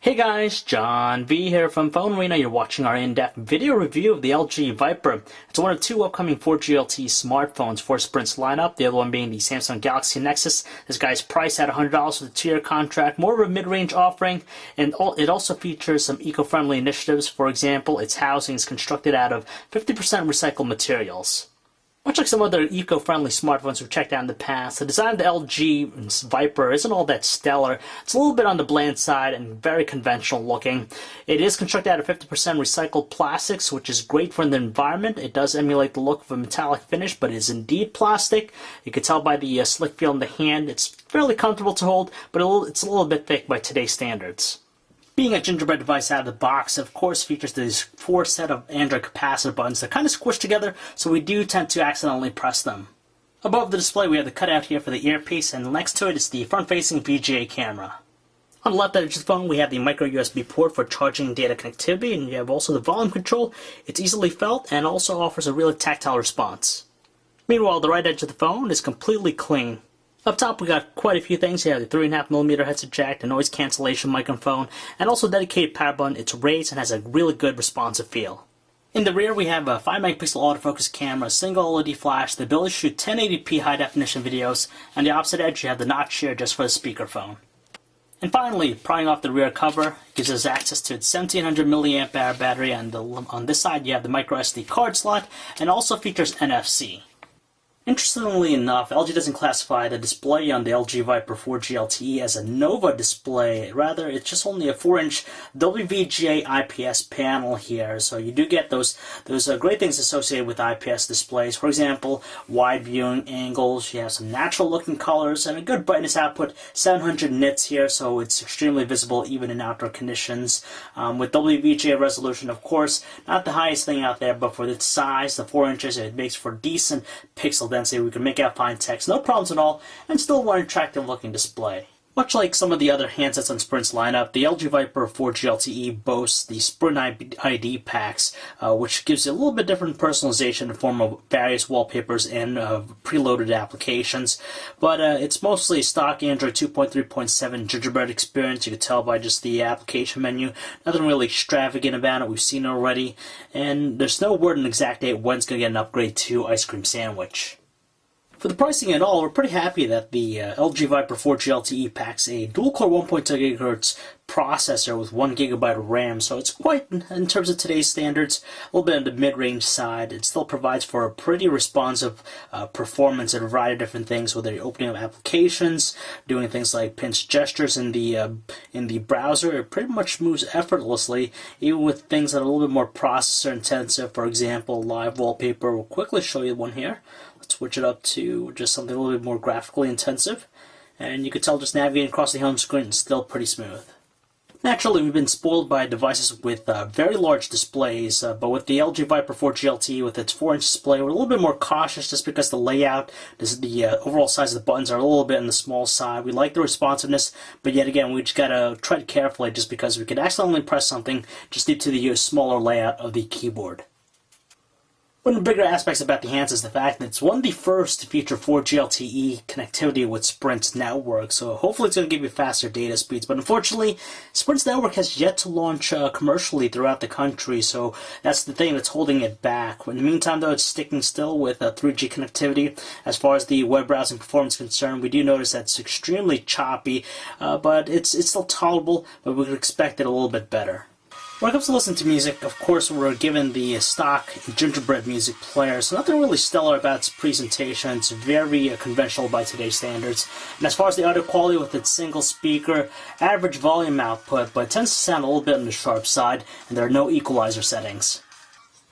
Hey guys, John V here from Phone Arena. You're watching our in-depth video review of the LG Viper. It's one of two upcoming 4G LTE smartphones for Sprint's lineup, the other one being the Samsung Galaxy Nexus. This guy's priced at $100 with a 2-year contract, more of a mid-range offering, and it also features some eco-friendly initiatives. For example, its housing is constructed out of 50% recycled materials. Much like some other eco-friendly smartphones we've checked out in the past, the design of the LG Viper isn't all that stellar. It's a little bit on the bland side and very conventional looking. It is constructed out of 50% recycled plastics, which is great for the environment. It does emulate the look of a metallic finish, but it is indeed plastic. You can tell by the slick feel in the hand. It's fairly comfortable to hold, but it's a little bit thick by today's standards. Being a gingerbread device out of the box, it of course features these 4 set of Android capacitor buttons that kind of squish together, so we do tend to accidentally press them. Above the display we have the cutout here for the earpiece, and next to it is the front-facing VGA camera. On the left edge of the phone we have the micro USB port for charging data connectivity, and you have also the volume control. It's easily felt and also offers a really tactile response. Meanwhile, the right edge of the phone is completely clean. Up top we got quite a few things. You have the 3.5mm headset jack, the noise cancellation microphone, and also a dedicated power button. It's raised and has a really good responsive feel. In the rear we have a 5-megapixel autofocus camera, a single LED flash, the ability to shoot 1080p high definition videos, and the opposite edge you have the notch here just for the speakerphone. And finally, prying off the rear cover gives us access to its 1700 mAh battery, and on this side you have the micro SD card slot, and also features NFC. Interestingly enough, LG doesn't classify the display on the LG Viper 4G LTE as a Nova display. Rather, it's just only a 4-inch WVGA IPS panel here. So you do get those great things associated with IPS displays. For example, wide viewing angles. You have some natural-looking colors and a good brightness output. 700 nits here, so it's extremely visible even in outdoor conditions. With WVGA resolution, of course, not the highest thing out there, but for its size, the 4 inches, it makes for decent pixel density. We can make out fine text, no problems at all, and still one attractive looking display. Much like some of the other handsets on Sprint's lineup, the LG Viper 4G LTE boasts the Sprint ID packs, which gives you a little bit different personalization in the form of various wallpapers and preloaded applications. But it's mostly stock Android 2.3.7 gingerbread experience. You can tell by just the application menu. Nothing really extravagant about it. We've seen it already. And there's no word on the exact date when it's going to get an upgrade to Ice Cream Sandwich. For the pricing and all, we're pretty happy that the LG Viper 4G LTE packs a dual-core 1.2 GHz processor with 1 GB of RAM, so it's quite, in terms of today's standards, a little bit on the mid-range side. It still provides for a pretty responsive performance at a variety of different things, whether you're opening up applications, doing things like pinch gestures in the browser. It pretty much moves effortlessly, even with things that are a little bit more processor intensive. For example, live wallpaper. We'll quickly show you one here. Let's switch it up to just something a little bit more graphically intensive, and you can tell just navigating across the home screen is still pretty smooth. Naturally, we've been spoiled by devices with very large displays, but with the LG Viper 4G LTE with its 4-inch display, we're a little bit more cautious just because the layout, the overall size of the buttons are a little bit on the small side. We like the responsiveness, but yet again, we just gotta tread carefully just because we could accidentally press something just due to the smaller layout of the keyboard. One of the bigger aspects about the handset is the fact that it's one of the first to feature 4G LTE connectivity with Sprint's network, so hopefully it's going to give you faster data speeds. But unfortunately, Sprint's network has yet to launch commercially throughout the country, so that's the thing that's holding it back. In the meantime, though, it's sticking still with 3G connectivity. As far as the web browsing performance is concerned, we do notice that it's extremely choppy, but it's still tolerable, but we could expect it a little bit better. When it comes to listening to music, of course, we're given the stock gingerbread music player, so nothing really stellar about its presentation. It's very conventional by today's standards. And as far as the audio quality with its single speaker, average volume output, but it tends to sound a little bit on the sharp side, and there are no equalizer settings.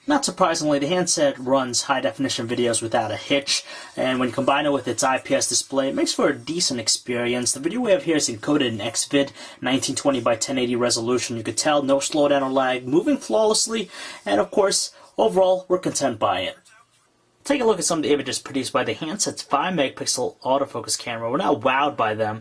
Not surprisingly, the handset runs high-definition videos without a hitch, and when you combine it with its IPS display, it makes for a decent experience. The video we have here is encoded in XVID, 1920 by 1080 resolution. You could tell no slowdown or lag, moving flawlessly, and of course, overall, we're content by it. Take a look at some of the images produced by the handset's 5-megapixel autofocus camera. We're not wowed by them,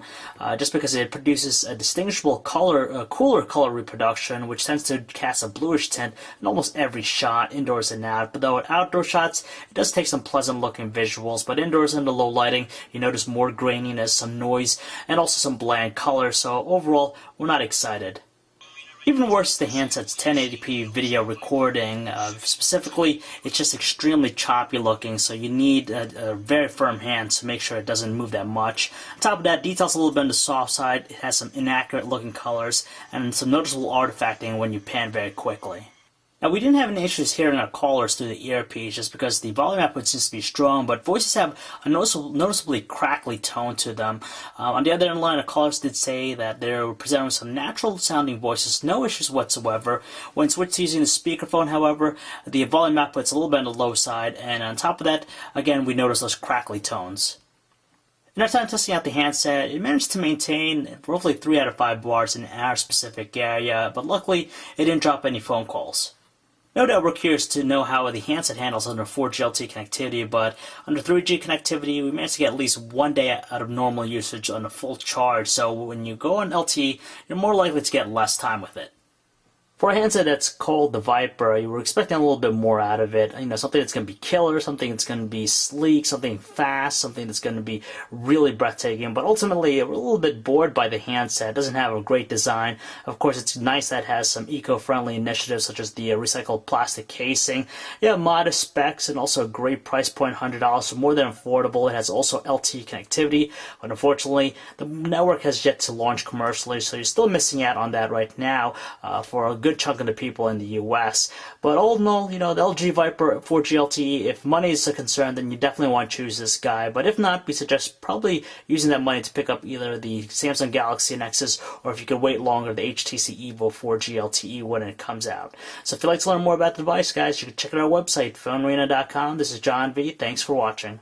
just because it produces a distinguishable color, cooler color reproduction, which tends to cast a bluish tint in almost every shot, indoors and out. But though at outdoor shots, it does take some pleasant-looking visuals. But indoors in the low lighting, you notice more graininess, some noise, and also some bland color. So overall, we're not excited. Even worse, the handset's 1080p video recording. Specifically, it's just extremely choppy looking, so you need a very firm hand to make sure it doesn't move that much. On top of that, details a little bit on the soft side. It has some inaccurate looking colors and some noticeable artifacting when you pan very quickly. Now, we didn't have any issues hearing our callers through the earpiece just because the volume output seems to be strong, but voices have a noticeably crackly tone to them. On the other end line, our callers did say that they were presenting with some natural sounding voices, no issues whatsoever. When switched to using the speakerphone, however, the volume output's a little bit on the low side, and on top of that, again, we noticed those crackly tones. In our time testing out the handset, it managed to maintain roughly 3 out of 5 bars in our specific area, but luckily, it didn't drop any phone calls. No doubt we're curious to know how the handset handles under 4G LTE connectivity, but under 3G connectivity, we managed to get at least 1 day out of normal usage on a full charge, so when you go on LTE, you're more likely to get less time with it. For a handset that's called the Viper, you were expecting a little bit more out of it. You know, something that's going to be killer, something that's going to be sleek, something fast, something that's going to be really breathtaking. But ultimately, we're a little bit bored by the handset. It doesn't have a great design. Of course, it's nice that it has some eco-friendly initiatives such as the recycled plastic casing. Yeah, modest specs and also a great price point, $100, so more than affordable. It has also LTE connectivity, but unfortunately, the network has yet to launch commercially, so you're still missing out on that right now for a good chunk of the people in the US. But all in all, you know, the LG Viper 4G LTE, if money is a concern, then you definitely want to choose this guy. But if not, we suggest probably using that money to pick up either the Samsung Galaxy Nexus, or if you could wait longer, the HTC Evo 4G LTE when it comes out. So if you'd like to learn more about the device, guys, you can check out our website, phonearena.com. This is John V. Thanks for watching.